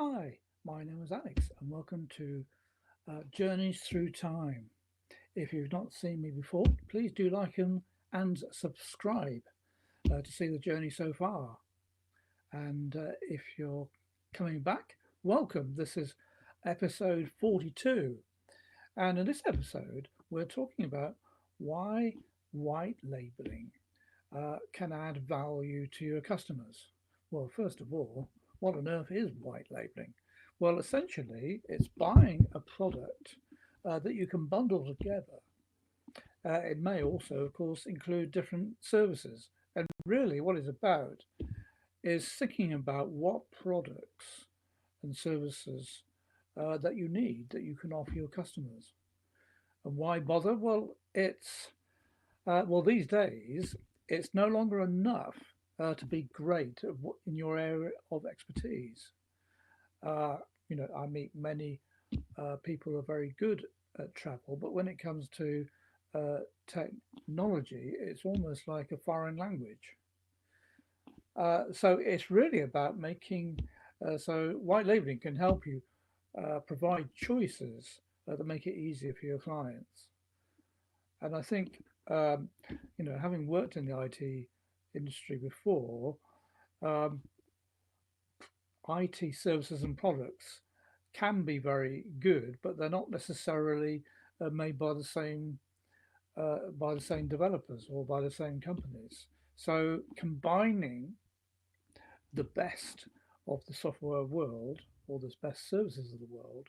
Hi, my name is Alex, and welcome to Journeys Through Time. If you've not seen me before, please do like and subscribe to see the journey so far. And if you're coming back, welcome. This is episode 42. And in this episode, we're talking about why white labeling can add value to your customers. Well, first of all, what on earth is white labeling? Well, essentially, it's buying a product that you can bundle together. It may also, of course, include different services. And really, what it's about is thinking about what products and services that you need that you can offer your customers. And why bother? Well, these days, it's no longer enough to be great in your area of expertise. Uh, I meet many people who are very good at travel, but when it comes to uh, technology, it's almost like a foreign language. So it's really about so white labeling can help you provide choices that make it easier for your clients. And I think, having worked in the IT industry before, um, IT services and products can be very good, but they're not necessarily made by the same developers or by the same companies. So combining the best of the software world or the best services of the world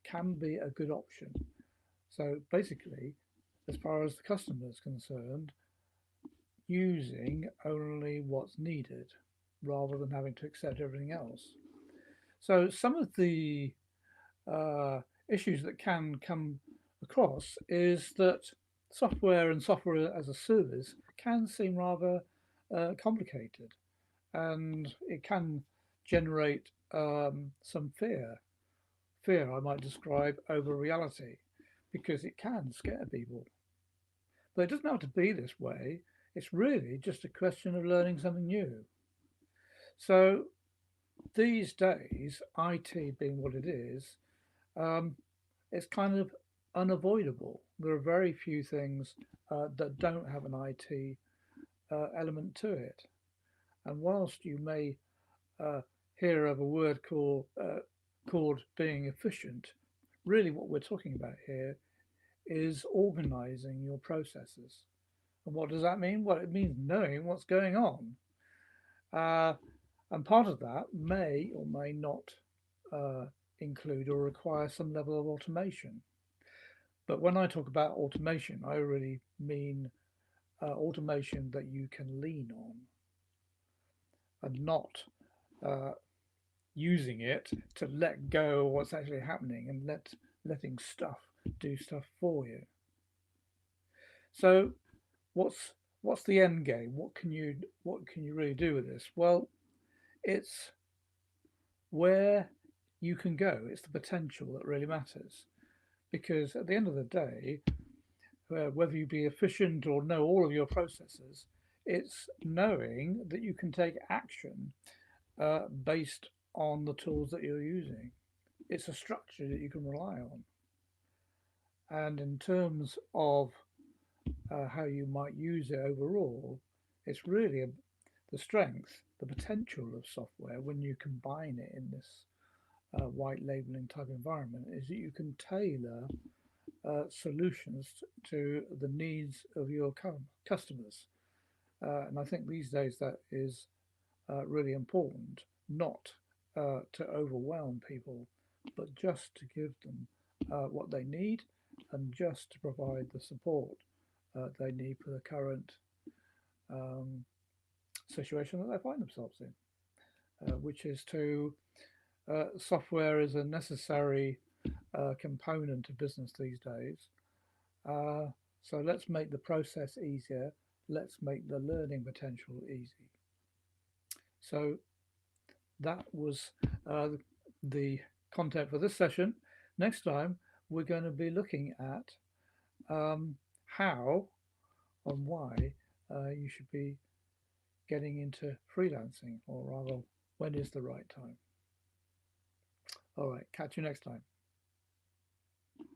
can be a good option. So basically, as far as the customer is concerned, using only what's needed rather than having to accept everything else. So some of the uh, issues that can come across is that software and software as a service can seem rather complicated, and it can generate some fear I might describe over reality, because it can scare people. But it doesn't have to be this way. It's really just a question of learning something new. So these days, IT being what it is, um, it's kind of unavoidable. There are very few things that don't have an IT element to it. And whilst you may uh, hear of a word called being efficient, really what we're talking about here is organizing your processes. And what does that mean? Well, it means knowing what's going on. Uh, and part of that may or may not uh, include or require some level of automation. But when I talk about automation, I really mean automation that you can lean on and not uh, using it to let go of what's actually happening and letting stuff do stuff for you. So what's what's the end game? What can you really do with this? Well, it's where you can go. It's the potential that really matters. Because at the end of the day, whether you be efficient or know all of your processes, it's knowing that you can take action based on the tools that you're using. It's a structure that you can rely on. And in terms of how you might use it overall, it's really the strength, the potential of software when you combine it in this white labeling type environment is that you can tailor solutions to the needs of your customers. And I think these days that is really important, not to overwhelm people, but just to give them what they need and just to provide the support they need for the current um, situation that they find themselves in, which is to software is a necessary component of business these days. Uh, so let's make the process easier. Let's make the learning potential easy. So that was the content for this session. Next time, we're going to be looking at how and why you should be getting into freelancing, or rather, when is the right time. All right, catch you next time.